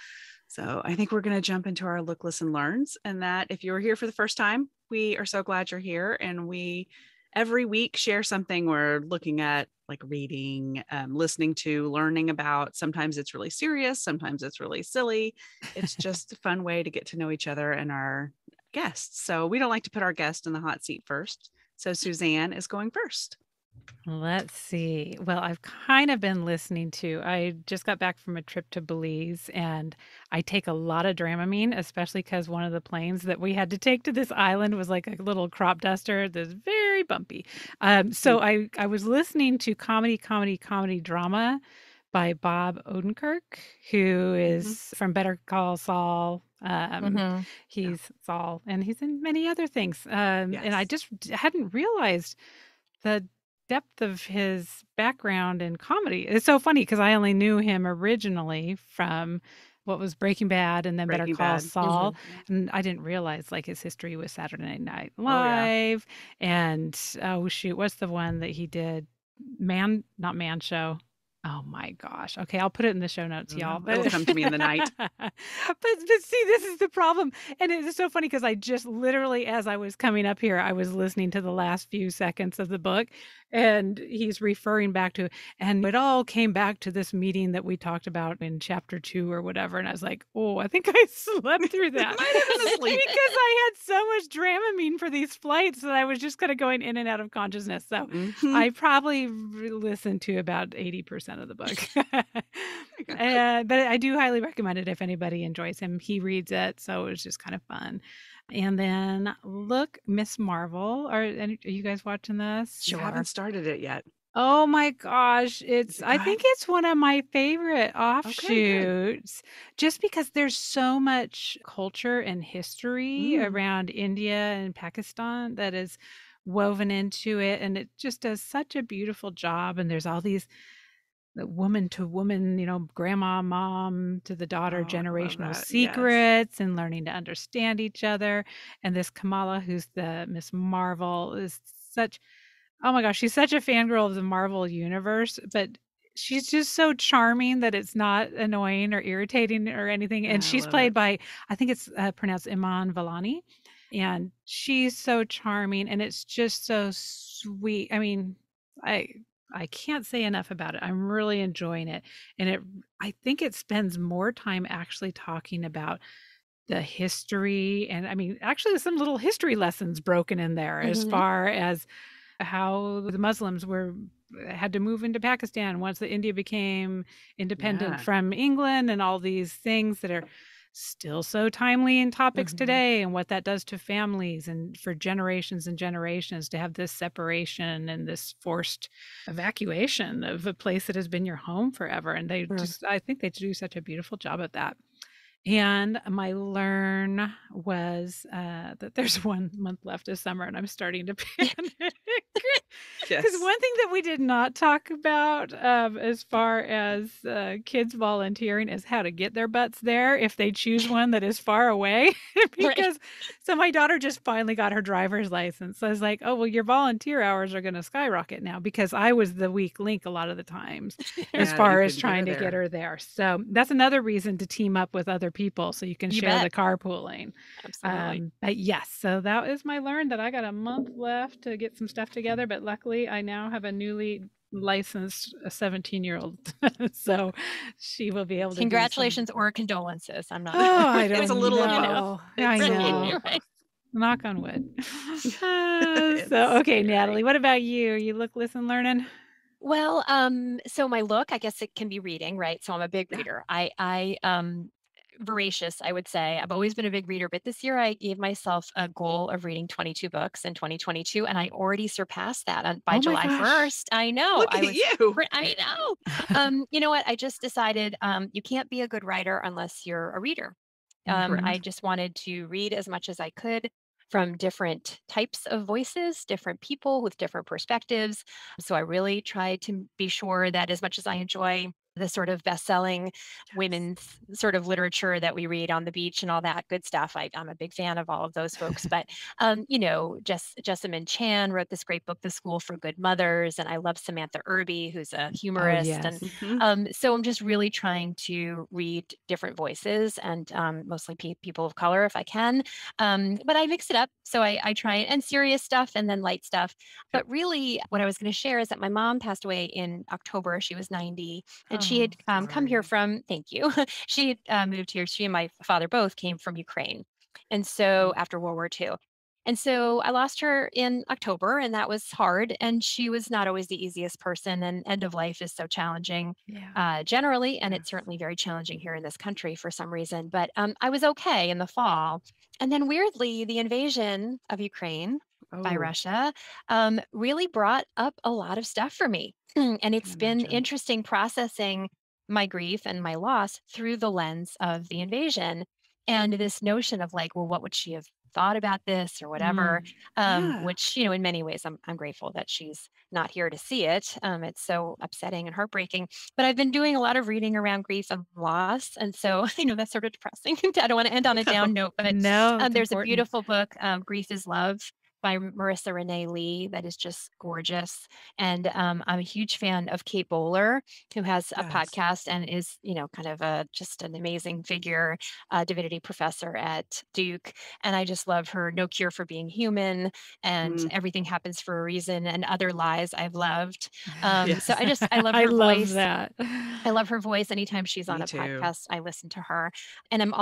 So I think we're going to jump into our look, listen, learns. And that if you're here for the first time, we are so glad you're here. And we every week share something we're looking at, like reading, listening to, learning about. Sometimes it's really serious. Sometimes it's really silly. It's just a fun way to get to know each other and our guests. So we don't like to put our guest in the hot seat first. So Suzanne is going first. Let's see. Well, I've kind of been listening to, I just got back from a trip to Belize and I take a lot of Dramamine, especially because one of the planes that we had to take to this island was like a little crop duster that's very bumpy. So I was listening to comedy drama by Bob Odenkirk, who is from Better Call Saul. Mhm. He's Saul and he's in many other things. And I Yes. just hadn't realized the depth of his background in comedy. It's so funny because I only knew him originally from what was Breaking Bad and then Better Breaking Call Bad. Saul. Mhm. And I didn't realize like his history with Saturday Night Oh yeah. Live and oh shoot, what's the one that he did? Not Man Show. Oh my gosh. Okay, I'll put it in the show notes, y'all. Know. It'll come to me in the night. but see, this is the problem. And it's so funny because I just literally, as I was coming up here, I was listening to the last few seconds of the book and he's referring back to, and it all came back to this meeting that we talked about in chapter 2 or whatever. And I was like, oh, I think I slept through that Might have been asleep. because I had so much Dramamine for these flights that I was just kind of going in and out of consciousness. So Mhm. I probably listened to about 80% of the book. But I do highly recommend it if anybody enjoys him. He reads it, so it was just kind of fun. And then look, Miss Marvel. Are you guys watching this? You Sure. haven't started it yet. Oh my gosh, Is it I good? think it's one of my favorite Okay, good. offshoots just because there's so much culture and history Mm. around India and Pakistan that is woven into it, and it just does such a beautiful job. And there's all these woman to woman, grandma, mom to the daughter Oh, I love generational that. Yes. secrets and learning to understand each other. And this Kamala, who's the Miss Marvel, is such, oh my gosh, she's such a fangirl of the Marvel universe, but she's just so charming that it's not annoying or irritating or anything. And Yeah, I she's love played it. by, I think it's pronounced Iman Vellani. And she's so charming and it's just so sweet. I mean, I I can't say enough about it. I'm really enjoying it. And I think it spends more time actually talking about the history. And I mean, actually, there's some little history lessons broken in there as Mhm. far as how the Muslims had to move into Pakistan once the India became independent Yeah. from England, and all these things that are still so timely in topics Mhm. today, and what that does to families and for generations and generations to have this separation and this forced evacuation of a place that has been your home forever. And I think they do such a beautiful job at that. And my learn was that there's 1 month left of summer and I'm starting to panic. Because Yes. one thing that we did not talk about as far as kids volunteering is how to get their butts there if they choose one that is far away. Right. Because so my daughter just finally got her driver's license. So I was like, oh, well, your volunteer hours are going to skyrocket now, because I was the weak link a lot of the times as Yeah, that you far as couldn't get her trying to get there. her there. So that's another reason to team up with other people so you can You share the bet. carpooling. Absolutely. But yes, so that is my learn, that I got a month left to get some stuff together. But luckily, I now have a newly licensed 17-year-old, so she will be able to do some. Congratulations or condolences. I'm not Oh, sure. I It's a don't little of know. both. I It's a Right. little know. of Right. both. Knock on wood. It's So okay, scary. Natalie, what about you? Are you look, listen, learning? Well, so my look, I guess it can be reading, right? So I'm a big Yeah. reader. I voracious, I would say. I've always been a big reader, but this year I gave myself a goal of reading 22 books in 2022, and I already surpassed that by Oh my July gosh. 1st. I know. Look at you. I know. You know what? I just decided you can't be a good writer unless you're a reader. Mhm. I just wanted to read as much as I could from different types of voices, different people with different perspectives. So I really tried to be sure that as much as I enjoy the sort of best-selling Yes. women's sort of literature that we read on the beach and all that good stuff, I'm a big fan of all of those folks. But Jessamine Chan wrote this great book, The School for Good Mothers, and I love Samantha Irby, who's a Oh humorist, and yes. Mhm. so I'm just really trying to read different voices and mostly people of color if I can. But I mix it up. So I try and serious stuff and then light stuff. Yep. But really, what I was going to share is that my mom passed away in October. She was 90, and she Oh, had come here Sorry. from, thank you. She had moved here. She and my father both came from Ukraine. And so after World War II. And so I lost her in October, and that was hard. And she was not always the easiest person. And end of life is so challenging yeah. generally, and it's Yes. certainly very challenging here in this country for some reason. But I was okay in the fall. And then weirdly, the invasion of Ukraine by Oh, Russia really brought up a lot of stuff for me. And I it's can been imagine. interesting processing my grief and my loss through the lens of the invasion. And this notion of like, well, what would she have thought about this or whatever? Mm. Yeah. Which, in many ways, I'm grateful that she's not here to see it. It's so upsetting and heartbreaking. But I've been doing a lot of reading around grief and loss. And so, that's sort of depressing. I don't want to end on a No. down note, but No, it's there's a important. beautiful book, Grief is Love, by Marissa Renee Lee that is just gorgeous. And I'm a huge fan of Kate Bowler, who has a Yes. podcast and is, kind of just an amazing figure, divinity professor at Duke. And I just love her No Cure for Being Human and Mm, Everything Happens for a Reason and Other Lies I've loved. So yes. I love I her love voice. that. I love her voice. Anytime she's on Me a too. podcast, I listen to her. And I'm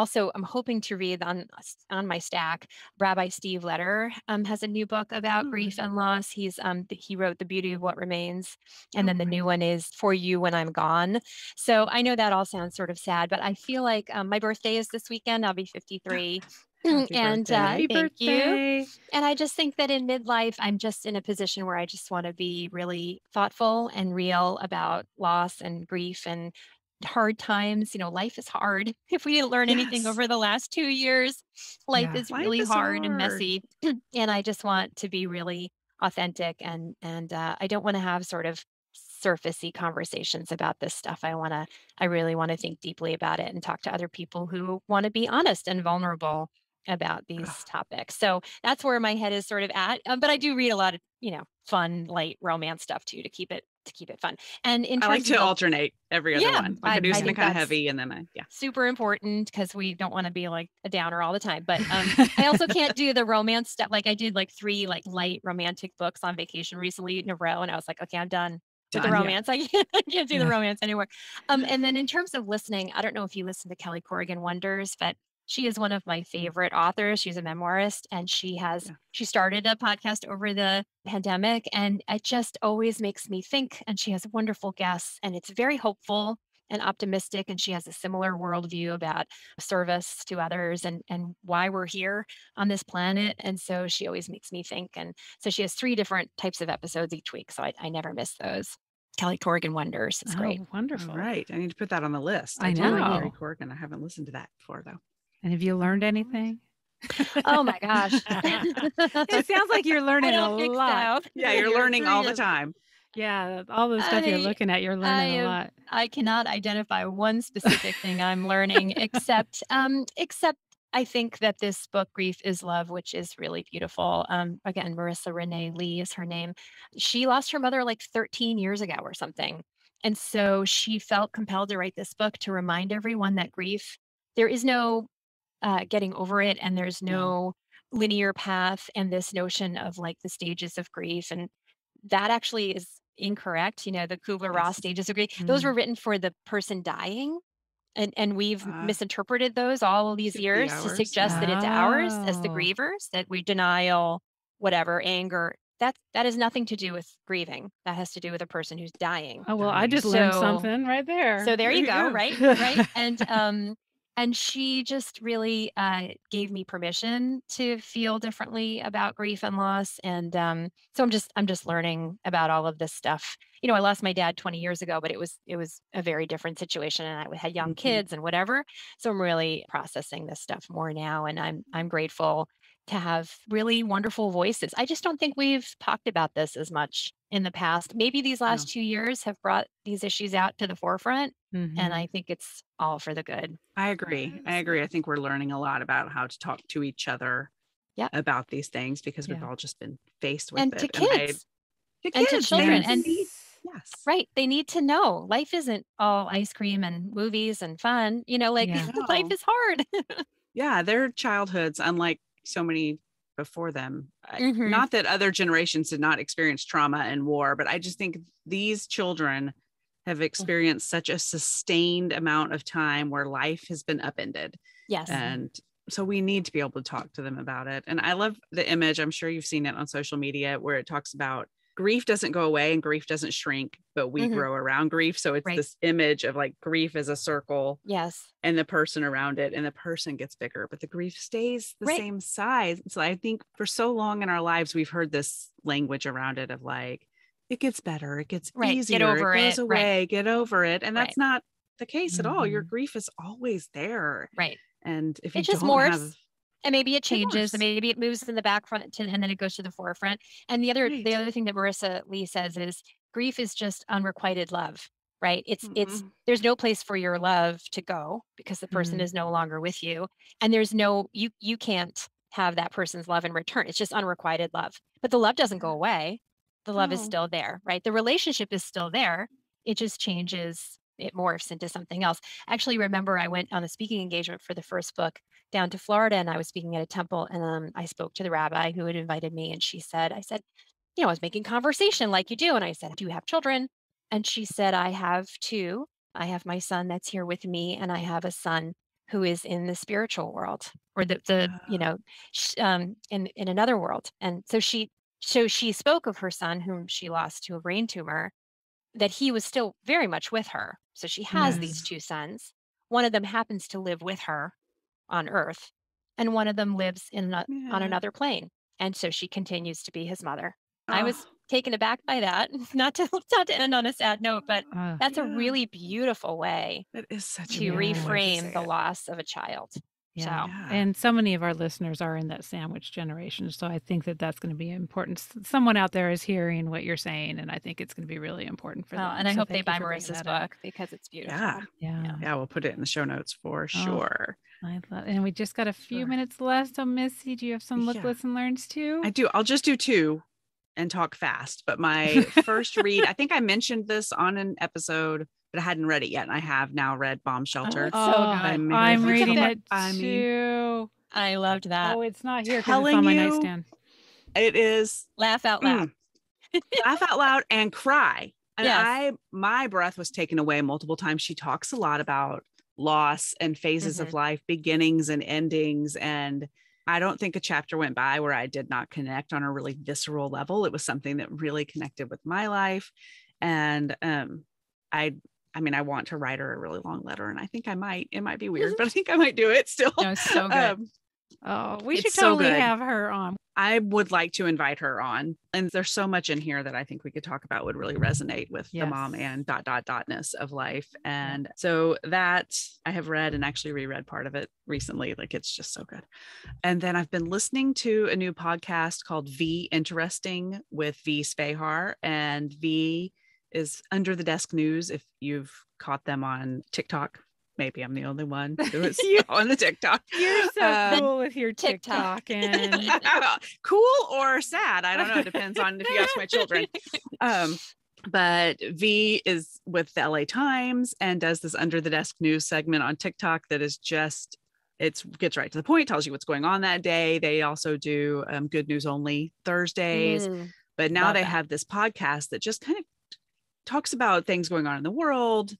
hoping to read on my stack. Rabbi Steve Letter has a new book about Oh, grief and loss. He wrote The Beauty of What Remains, and oh, then the great. new one is For You When I'm Gone. So I know that all sounds sort of sad, but I feel like my birthday is this weekend. I'll be 53. Happy And birthday. Happy thank you. birthday. And I just think that in midlife, I'm just in a position where I just want to be really thoughtful and real about loss and grief and hard times. Life is hard. If we didn't learn anything Yes. over the last 2 years, life Yeah. is Life really is hard and hard. messy. And I just want to be really authentic and I don't want to have sort of surfacey conversations about this stuff. I really want to think deeply about it and talk to other people who want to be honest and vulnerable about Ugh. these topics. So that's where my head is sort of at. But I do read a lot of, fun, light romance stuff too to keep it fun. And in I like terms of to alternate every other yeah, one. Like I do I something think kind of that's heavy and then yeah. super important because we don't want to be like a downer all the time. But I also can't do the romance stuff. Like I did like 3 like light romantic books on vacation recently in a row, and I was like, okay, I'm done with the Done. Yeah. romance. I can't do the Yeah. romance anymore. And then in terms of listening, I don't know if you listen to Kelly Corrigan Wonders, but she is one of my favorite authors. She's a memoirist, and Yeah. she started a podcast over the pandemic, and it just always makes me think. And she has wonderful guests, and it's very hopeful and optimistic. And she has a similar worldview about service to others and why we're here on this planet. And so she always makes me think. And so she has 3 different types of episodes each week. So I never miss those. Kelly Corrigan Wonders. It's great. Oh, All wonderful. right. I need to put that on the list. I I do like Carrie know. Corrigan. I haven't listened to that before though. And have you learned anything? Oh my gosh. It sounds like you're I learning a don't think lot. so. Yeah, you're learning all the time. Yeah, all the stuff you're I looking at, you're learning a lot. I cannot identify one specific thing I'm learning except I think that this book, Grief is Love, which is really beautiful. Again, Marissa Renee Lee is her name. She lost her mother like 13 years ago or something. And so she felt compelled to write this book to remind everyone that grief, there is no getting over it, and there's No. no linear path, and this notion of like the stages of grief. And that actually is incorrect. The Kubler-Ross Yes. stages of grief, those Mm. were written for the person dying. And we've Uh, misinterpreted those all these 50 years to hours. suggest Yeah. that it's ours as the Oh. grievers, that we denial, whatever, anger. That has nothing to do with grieving. That has to do with a person who's dying. Oh, well, I Dying. just learned So something right there. so there There you you go, go. right? Right. And she just really gave me permission to feel differently about grief and loss. And so I'm just learning about all of this stuff. I lost my dad 20 years ago, but it was a very different situation, and I had young Mhm. kids and whatever. So I'm really processing this stuff more now, and I'm grateful to have really wonderful voices. I just don't think we've talked about this as much in the past. Maybe these No. last 2 years have brought these issues out to the forefront, and Mhm. I think it's all for the good. I agree. I agree. I think we're learning a lot about how to talk to each other Yep. about these things because we've Yeah. all just been faced with And to it. And kids the and to kids, they children. Yes. And need, yes. right, they need to know life isn't all ice cream and movies and fun. Like Yeah. life No. is hard. Yeah, their childhoods, unlike so many before them. Mhm. Not that other generations did not experience trauma and war, but I just think these children have experienced such a sustained amount of time where life has been upended. Yes. And so we need to be able to talk to them about it. And I love the image. I'm sure you've seen it on social media where it talks about grief doesn't go away and grief doesn't shrink, but we Mhm. grow around grief. So it's Right. this image of like grief as a circle Yes. and the person around it, and the person gets bigger, but the grief stays the Right. same size. So I think for so long in our lives, we've heard this language around it of like, it gets better, it gets Right. easier, Get over it goes it. Right. away, get over it. And Right. that's not the case at all. Your Mhm. grief is always there. Right. And if you It just don't morphs. have, And maybe it changes, morphs. and maybe it moves in the back front and then it goes to the forefront. And the Right. other thing that Marissa Lee says is grief is just unrequited love, right? It's Mhm. there's no place for your love to go because the person Mhm. is no longer with you. And there's no you can't have that person's love in return. It's just unrequited love. But the love doesn't go away. The love is still there, right? The relationship is still there. It just changes. It morphs into something else. Actually, remember I went on a speaking engagement for the first book down to Florida, and I was speaking at a temple, and I spoke to the rabbi who had invited me, and I said, I was making conversation like you do. And I said, do you have children? And she said, I have two. I have my son that's here with me, and I have a son who is in the spiritual world, or in another world. And so she spoke of her son, whom she lost to a brain tumor, that he was still very much with her. So she has these two sons. One of them happens to live with her on Earth, and one of them lives on another plane. And so she continues to be his mother. I was taken aback by that. Not to end on a sad note, but that's a really beautiful way that is such to reframe the loss of a child. Yeah. And so many of our listeners are in that sandwich generation. So I think that that's going to be important. Someone out there is hearing what you're saying, and I think it's going to be really important for them. And I hope they buy Marissa's book because it's beautiful. Yeah. We'll put it in the show notes for sure. I love it. And we just got a few minutes left. So Missy, do you have some lesson learns too? I do. I'll just do two and talk fast. But my first read, I think I mentioned this on an episode, but I hadn't read it yet. And I have now read Bomb Shelter. Oh, so good. I'm reading it too. I loved that. Oh, it's not here because it's on my nightstand. It is. Laugh out loud. Laugh out loud and cry. And my breath was taken away multiple times. She talks a lot about loss and phases of life, beginnings and endings. And I don't think a chapter went by where I did not connect on a really visceral level. It was something that really connected with my life. And I want to write her a really long letter, and I think I might. It might be weird, but I think I might do it still. No, it's so good. We should totally have her on. I would like to invite her on. And there's so much in here that I think we could talk about would really resonate with the mom and ... ness of life. And so that I have read and actually reread part of it recently. Like, it's just so good. And then I've been listening to a new podcast called V Interesting with V Spehar, and V is Under the Desk News. If you've caught them on TikTok, maybe I'm the only one who is on the TikTok. You're so cool with your TikTok and cool or sad. I don't know. It depends on if you ask my children. But V is with the LA Times and does this Under the Desk News segment on TikTok that is just, it gets right to the point, tells you what's going on that day. They also do Good News Only Thursdays, but now they have this podcast that just kind of talks about things going on in the world.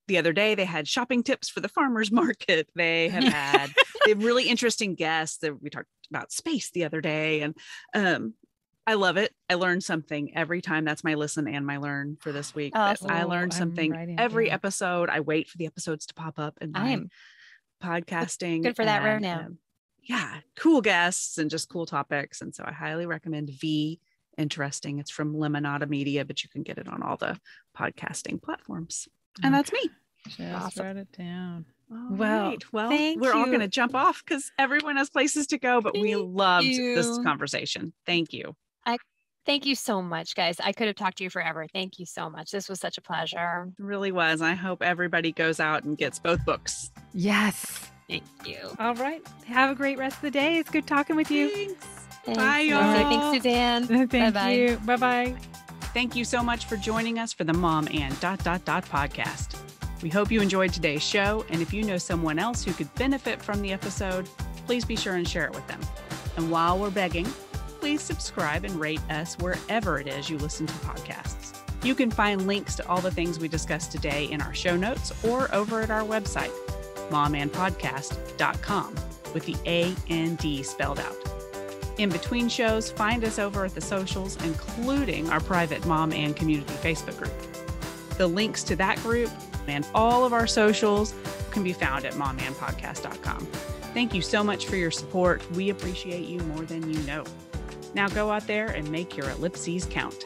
The other day, they had shopping tips for the farmer's market. They have had really interesting guests. That we talked about space the other day, and I love it. I learned something every time. That's my listen and my learn for this week. I learned something every episode. I wait for the episodes to pop up in my podcasting. Good for that right now. Cool guests and just cool topics. And so I highly recommend V Interesting. It's from Lemonada Media, but you can get it on all the podcasting platforms. And that's me. Just write it down. Well, we're all going to jump off because everyone has places to go, but we loved this conversation. Thank you. Thank you so much, guys. I could have talked to you forever. Thank you so much. This was such a pleasure. It really was. I hope everybody goes out and gets both books. Yes. Thank you. All right. Have a great rest of the day. It's good talking with you. Thanks. Bye, y'all. Thanks, Suzanne. Thank you. Bye-bye. Thank you so much for joining us for the Mom and ... podcast. We hope you enjoyed today's show. And if you know someone else who could benefit from the episode, please be sure and share it with them. And while we're begging, please subscribe and rate us wherever it is you listen to podcasts. You can find links to all the things we discussed today in our show notes or over at our website, momandpodcast.com, with the A-N-D spelled out. In between shows, find us over at the socials, including our private Mom and Community Facebook group. The links to that group and all of our socials can be found at momandpodcast.com. Thank you so much for your support. We appreciate you more than you know. Now go out there and make your ellipses count.